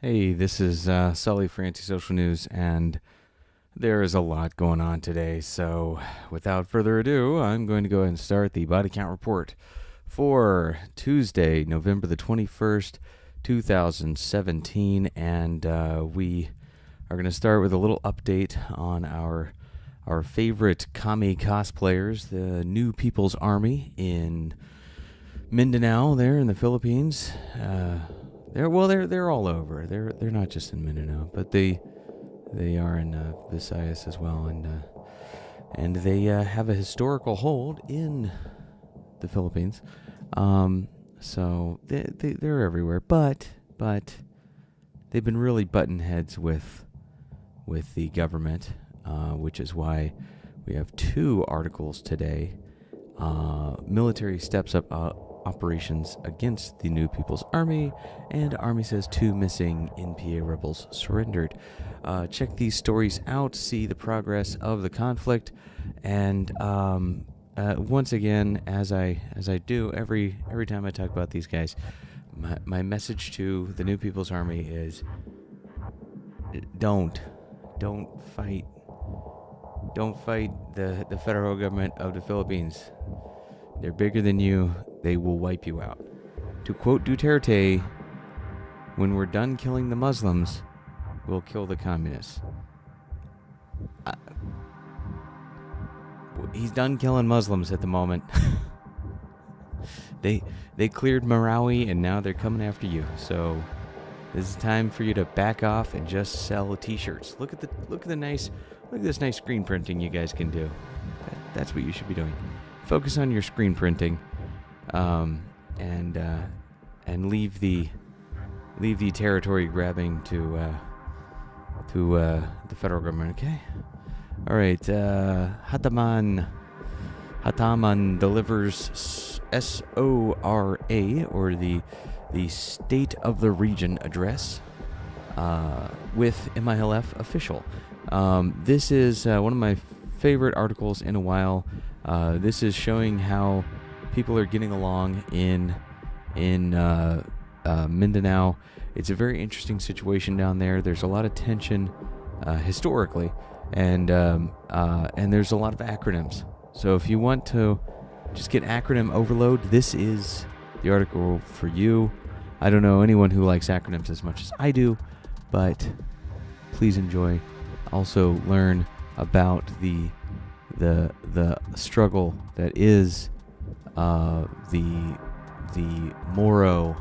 Hey, this is Sully for Antisocial News, and there is a lot going on today. So, without further ado, I'm going to go ahead and start the body count report for Tuesday, November the 21st, 2017. And we are going to start with a little update on our favorite kami cosplayers, the New People's Army in Mindanao, there in the Philippines. They're all over. They're not just in Mindanao, but they are in Visayas as well, and they have a historical hold in the Philippines. So they're everywhere, but they've been really button heads with the government, which is why we have two articles today. Military steps up operations against the New People's Army, and Army says 2 missing NPA rebels surrendered. Check these stories out, see the progress of the conflict, and once again, as I do every time I talk about these guys, my message to the New People's Army is don't fight the federal government of the Philippines. They're bigger than you. They will wipe you out. To quote Duterte, when we're done killing the Muslims, we'll kill the communists. He's done killing Muslims at the moment. They cleared Marawi, and now they're coming after you. So this is time for you to back off and just sell t-shirts. Look at this nice screen printing you guys can do. That's what you should be doing. Focus on your screen printing, and leave the territory grabbing to the federal government. Okay. All right. Hataman delivers SORA, or the State of the Region address, with MILF official. This is one of my favorite articles in a while. This is showing how people are getting along in Mindanao. It's a very interesting situation down there. There's a lot of tension historically, and there's a lot of acronyms. So if you want to just get acronym overload, this is the article for you. I don't know anyone who likes acronyms as much as I do, but please enjoy. Also learn about the struggle that is the Moro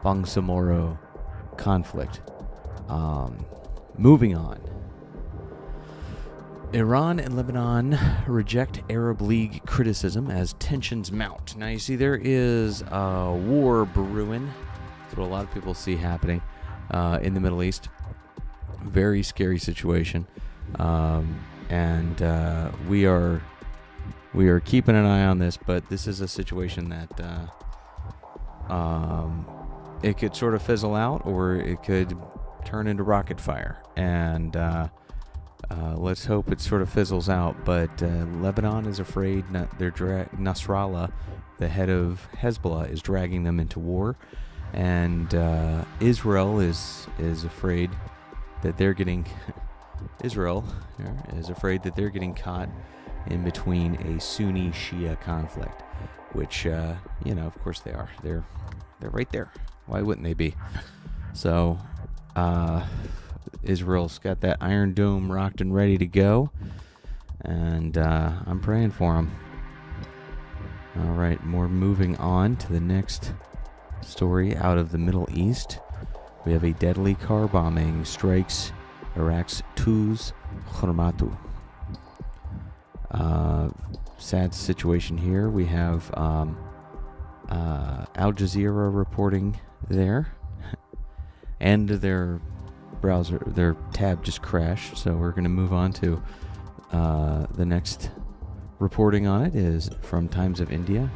Bangsamoro conflict. Moving on. Iran and Lebanon reject Arab League criticism as tensions mount. Now you see there is a war brewing. That's what a lot of people see happening in the Middle East. Very scary situation. And we are keeping an eye on this, but this is a situation that it could sort of fizzle out, or it could turn into rocket fire. And let's hope it sort of fizzles out. But Lebanon is afraid. Nasrallah, the head of Hezbollah, is dragging them into war, and Israel is afraid that they're getting. Israel is afraid that they're getting caught in between a Sunni-Shia conflict, which, of course they are. They're right there. Why wouldn't they be? So, Israel's got that Iron Dome rocked and ready to go, and I'm praying for them. All right, moving on to the next story out of the Middle East. We have a deadly car bombing strikes Iraq's Tuz Khormatu. Sad situation here. We have Al Jazeera reporting there, and their tab just crashed. So we're going to move on to the next reporting on it is from Times of India.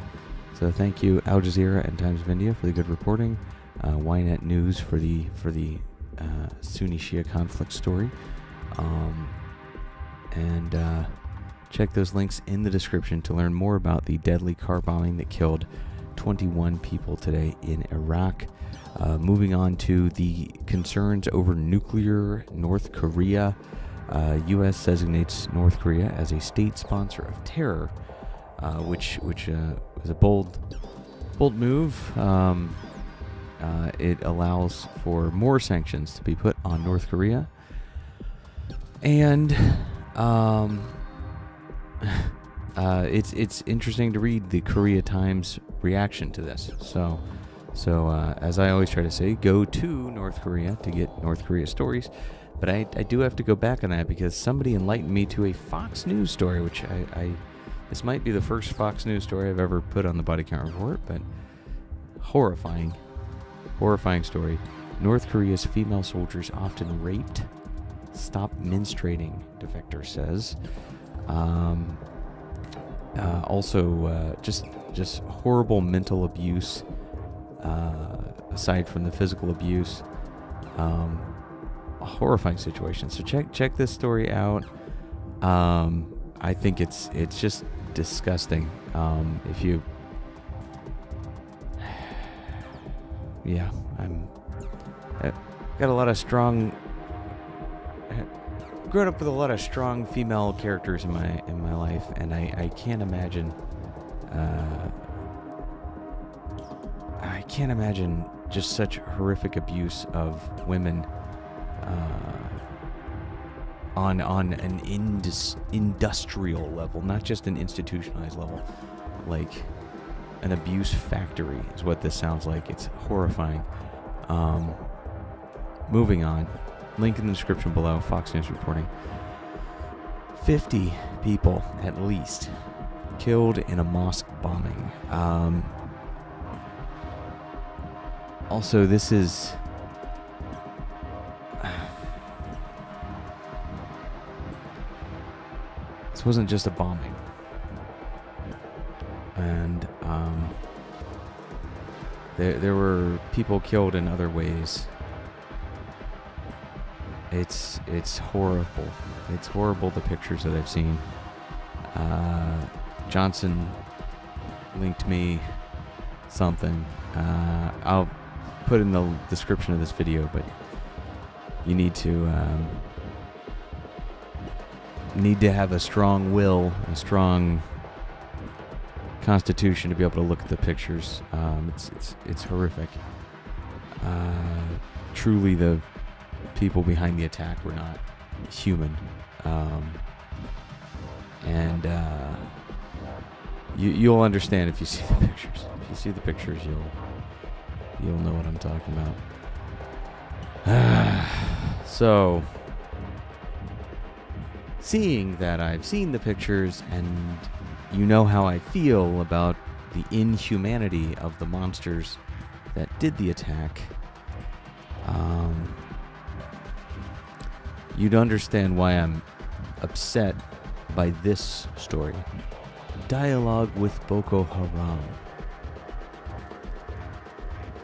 So thank you, Al Jazeera and Times of India, for the good reporting. Ynet News for the Sunni-Shia conflict story. And check those links in the description to learn more about the deadly car bombing that killed 21 people today in Iraq. Moving on to the concerns over nuclear North Korea. U.S. designates North Korea as a state sponsor of terror, which is a bold move. It allows for more sanctions to be put on North Korea, and it's interesting to read the Korea Times reaction to this. So as I always try to say, go to North Korea to get North Korea stories. But I do have to go back on that because somebody enlightened me to a Fox News story, which this might be the first Fox News story I've ever put on the Body Count Report, but horrifying story. North Korea's female soldiers often raped. Stop menstruating, defector says. Also, just horrible mental abuse. Aside from the physical abuse, a horrifying situation. So check this story out. I think it's just disgusting. If you, yeah, I've got a lot of strong. Grown up with a lot of strong female characters in my life, and I can't imagine. I can't imagine just such horrific abuse of women on an industrial level, not just an institutionalized level, like an abuse factory is what this sounds like. It's horrifying. Moving on. Link in the description below, Fox News reporting. 50 people, at least, killed in a mosque bombing. Also, this wasn't just a bombing. And there were people killed in other ways. It's horrible. It's horrible, the pictures that I've seen. Johnson linked me something. I'll put in the description of this video, but you need to have a strong will, a strong constitution to be able to look at the pictures. It's horrific. Truly, the people behind the attack were not human, and you'll understand if you see the pictures. If you see the pictures, you'll know what I'm talking about. So, seeing that I've seen the pictures and you know how I feel about the inhumanity of the monsters that did the attack, you'd understand why I'm upset by this story. Dialogue with Boko Haram.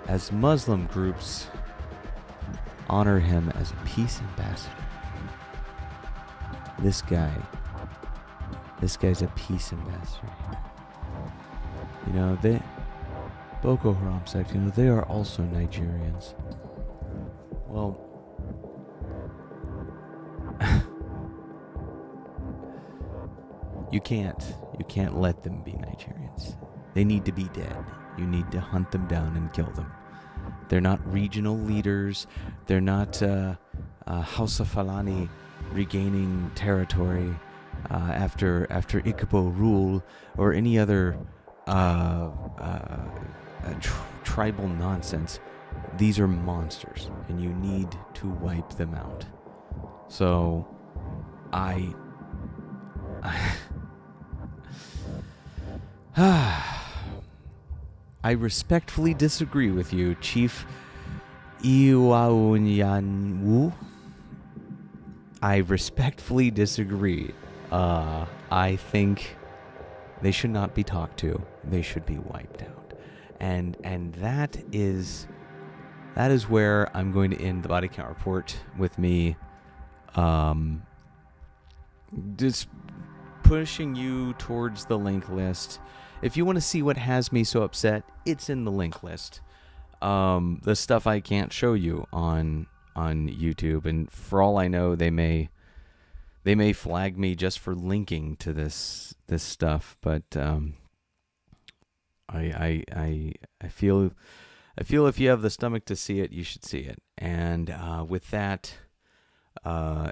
As Muslim groups honor him as a peace ambassador. This guy's a peace ambassador. You know, Boko Haram sect, they are also Nigerians. Well, you can't let them be Nigerians. They need to be dead. You need to hunt them down and kill them. They're not regional leaders. They're not House of Fulani regaining territory after Igbo rule or any other tribal nonsense. These are monsters, and you need to wipe them out. So, I respectfully disagree with you, Chief Iwuanyanwu. I respectfully disagree. I think they should not be talked to. They should be wiped out. And that is where I'm going to end the body count report with me just pushing you towards the link list. if you want to see what has me so upset, it's in the link list. The stuff I can't show you on YouTube, and for all I know, they may flag me just for linking to this stuff. But I feel if you have the stomach to see it, you should see it. And with that,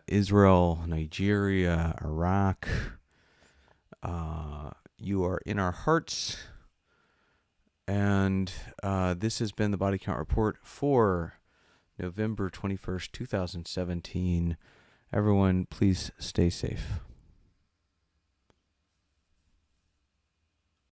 Israel, Nigeria, Iraq, you are in our hearts. And this has been the Body Count Report for November 21st, 2017. Everyone, please stay safe.